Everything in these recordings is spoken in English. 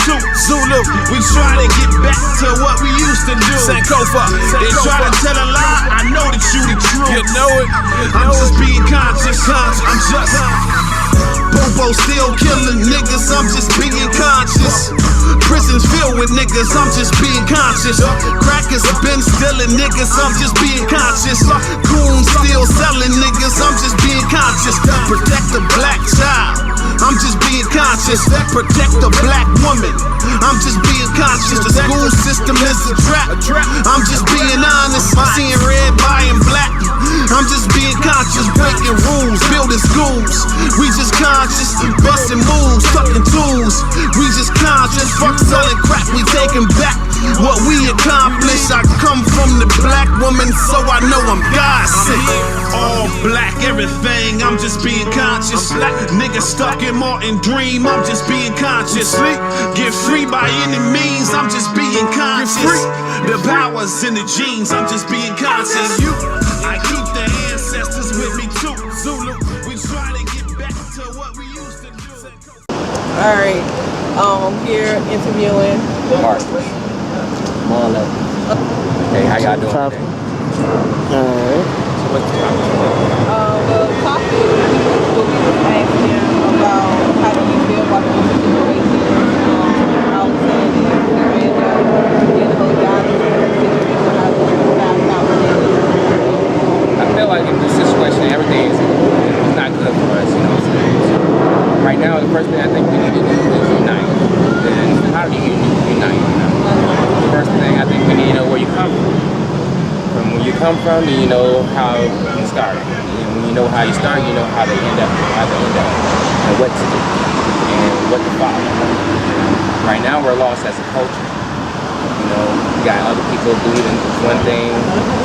too. Zulu, we try to get back to what we used to do. Sankofa, they try to tell a lie, I know that you the truth. You know it. I'm just being conscious. I'm just Bobo still killing niggas, I'm just being conscious. Prisons filled with niggas, I'm just being conscious. Crackers have been stealing niggas, I'm just being conscious. Coons still selling niggas, I'm just being conscious. Protect the black child, I'm just being conscious. Protect the black woman, I'm just being conscious. The school system is a trap, I'm just being honest. Seeing red, buying black, I'm just being conscious. Breaking rules, building schools, we just conscious. Busting moves, tucking tools, we just conscious. Fuck selling crack, we taking back what we accomplished. I come from the black woman, so I know I'm God sent. All black, everything, I'm just being conscious. Niggas stuck in Martin Dream, I'm just being conscious. Get free by any means, I'm just being conscious. The power's in the genes, I'm just being conscious. I keep the ancestors with me too. Zulu, we try to get back to what we used to do. Alright, I'm here interviewing Mark. Marlon. Hey, how y'all doing today? Alright. So what's the topic? the topic what we was asking about how do you feel about the situation, Alexander and Miranda, and the whole Donald situation, how do you feel about I feel like in this situation, everything is not good for us, you know what I'm saying? So right now, the first thing I think we need to do is unite. Then how do you unite? You know? The first thing I think we need to know where you come from. From where you come from, then you know how you started. And when you know how you start, you know how to end up, and what to do, and what to follow. Right now, we're lost as a culture. You know, you got other people believing one thing,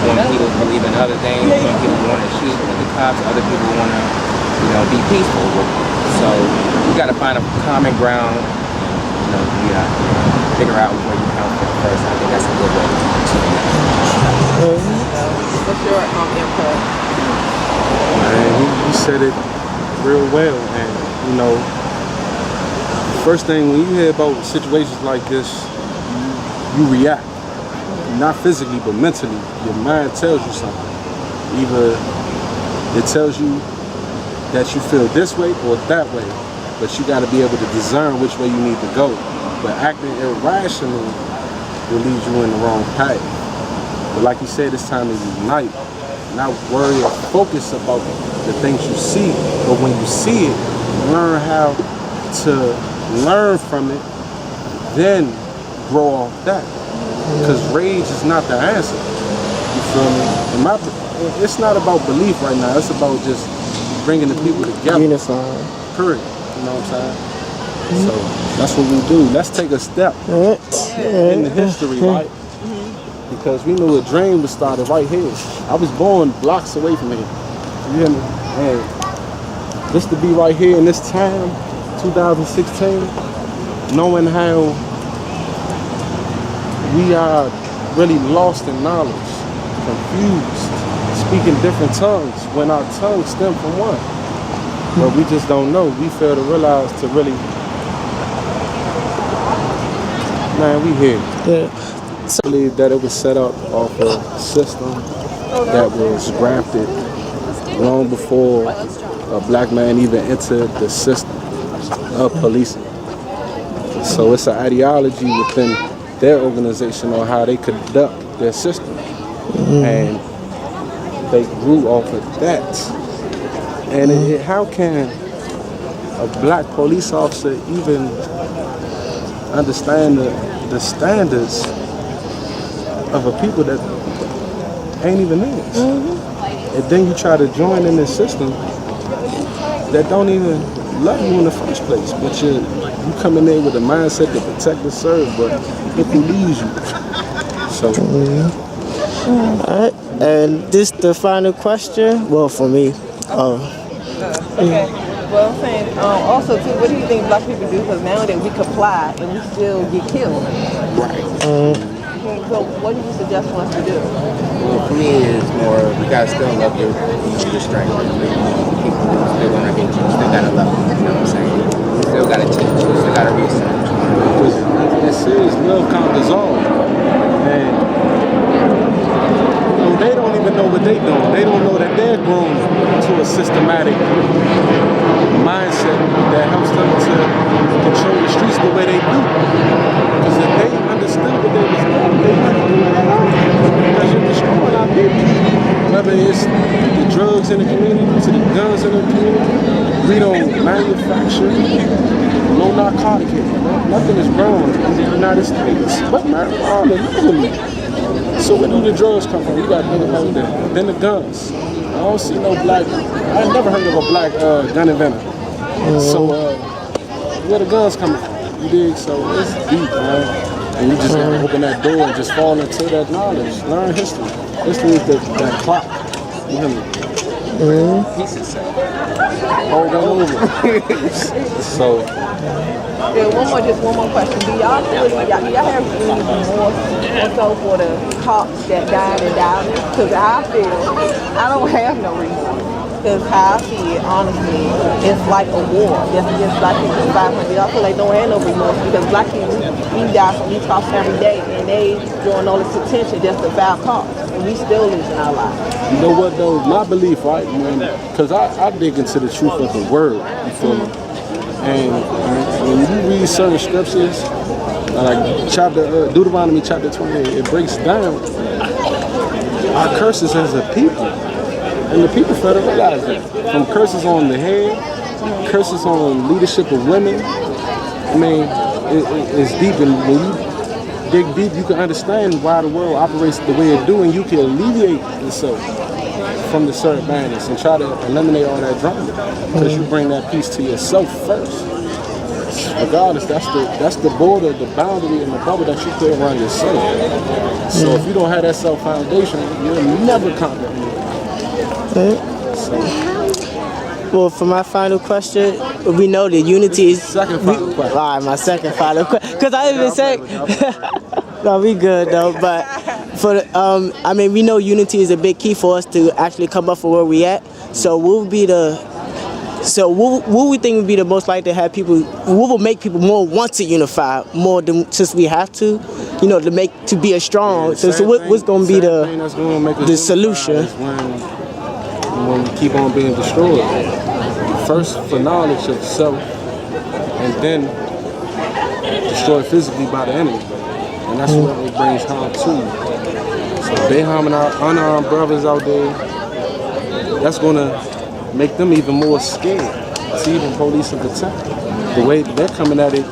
some people believe in other things, some people want to shoot with the cops, other people want to, you know, be peaceful with it. So you got to find a common ground, you know, figure out where you come from first. I think that's a good way to do it. what's your input? Man, he said it real well, and you know, first thing when you hear about situations like this, you react, not physically but mentally. Your mind tells you something. Either it tells you that you feel this way or that way, but you got to be able to discern which way you need to go. But acting irrationally will lead you in the wrong path. But like you said, it's time to unite, not worry or focus about the things you see, but when you see it, learn how to learn from it, then grow off that. Because rage is not the answer. You feel me? It's not about belief right now. It's about just bringing the people together. Unifying. Period. You know what I'm saying? So that's what we do. Let's take a step in the history, right? Because we knew a dream was started right here. I was born blocks away from here. You hear me? And just to be right here in this time, 2016, knowing how we are really lost in knowledge, confused, speaking different tongues when our tongues stem from one. But we just don't know. We fail to realize to really, man, we here. Yeah. I believe that it was set up off a system that was grafted long before a black man even entered the system of policing. So it's an ideology within their organization on how they conduct their system. And they grew off of that. And how can a black police officer even understand the standards of a people that ain't even theirs? And then you try to join in this system that don't even love you in the first place, but you come in there with a mindset to protect and serve, but it believes you. So Alright, and this the final question. Well, for me. Okay. Well, I'm saying also too, what do you think black people do? Because nowadays we comply and we still get killed. Right. So what do you suggest for us to do? Well, for me, it's more, we gotta still love your strength. People still gonna hate you, still gotta love them, you know what I'm saying? You still gotta teach, you still gotta research. mindset that helps them to control the streets the way they do. Because if they understood what they was doing, they wouldn't do it at all. Because you're destroying our people. Whether it's the drugs in the community, to the guns in the community, we don't manufacture no narcotic here. Nothing is grown in the United States but marijuana legally. So where do the drugs come from? You got to then the guns. I don't see no black. I never heard of a black gun inventor. So where the guns coming from? You dig? So it's deep, man. And you just gotta open that door and just fall into that knowledge. Learn history. History is that clock. You hear me? Hold on over. So. Yeah, one more question. Do y'all feel y'all have any more so for the cops that died in Dallas? Because I feel I don't have no reason. Because how I see it, honestly, it's like a war. Just against black people in 500. I feel like don't have no remorse because black people, we die from these cops every day, and they drawing all this attention just to foul cops, and we still losing our lives. You know what though? My belief, right, man, because I dig into the truth of the word. You feel me? And when you read certain scriptures, like Deuteronomy chapter 28, it breaks down our curses as a people. And the people fail to realize that. From curses on the head, curses on leadership of women. I mean, it's deep. And when you dig deep, you can understand why the world operates the way it do, and you can alleviate yourself from the certain madness and try to eliminate all that drama. Because you bring that peace to yourself first. Regardless, that's the border, the boundary, and the bubble that you put around yourself. So if you don't have that self foundation, you'll never conquer anything. Well, for my final question, we know that unity is... Second final question. All right, my second final question. Because I didn't even say... No, we good, though. But, for the, I mean, we know unity is a big key for us to actually come up for where we at. So what would be the... So what we think would be the most likely to have people... What will make people more want to unify more than just we have to? You know, to be a strong... So what's going to be the solution? When we keep on being destroyed. First for knowledge of self, and then destroyed physically by the enemy. And that's what it brings harm to. So they harming our unarmed brothers out there, that's gonna make them even more scared to even police and protect. The way they're coming at it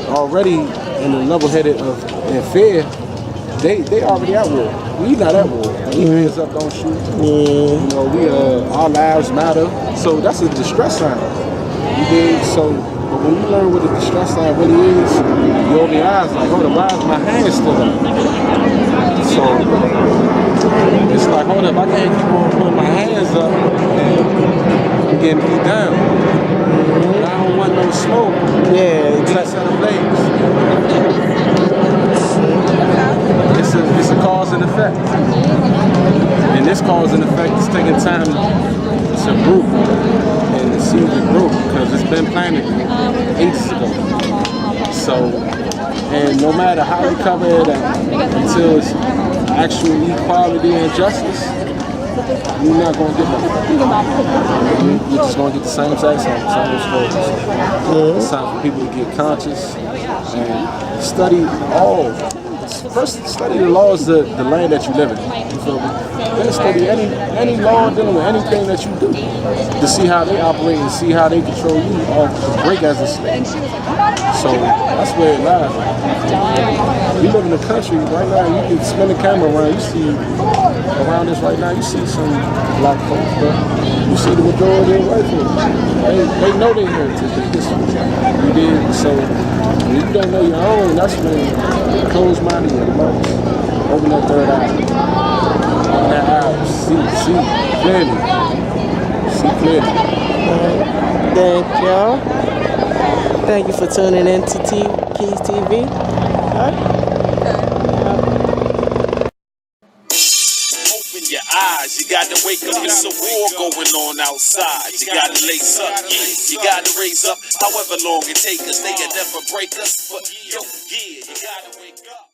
already in a level-headed in fear, they already at war. We not at war. We hands up, don't shoot. You know, our lives matter. So that's a distress sign. You dig? So but when you learn what a distress sign really is, you open your eyes like, hold up, why is my hand still up? So it's like, hold up, I can't keep on putting my hands up and I'm getting beat down. I don't want no smoke. Yeah, it's like set ablaze. It's a cause and effect. And this cause and effect is taking time to grow and to see the growth because it's been planted ages ago. So, and no matter how you cover it until it's actual equality and justice, you're not going to get nothing. You're just going to get the same exact same stories. It's time for people to get conscious and study First, study the laws of the land that you live in. You feel me? Then study any law dealing with anything that you do to see how they operate and see how they control you or to break as a slave. So that's where it lies. We live in a country right now. You can spin the camera around. You see around this right now. You see some black folks, but you see the majority of white folks. They know their heritage. You did so. When you don't know your own, that's when you close minded your mouth. Open that third eye. Open that eye. See clearly. See clearly. Thank y'all. Thank you for tuning in to Keys TV. Open your eyes. You got to wake up. It's a war going on outside. You got to lace up. You got to raise up. However long it take us, they can never break us. But yo, yeah, you got to wake up.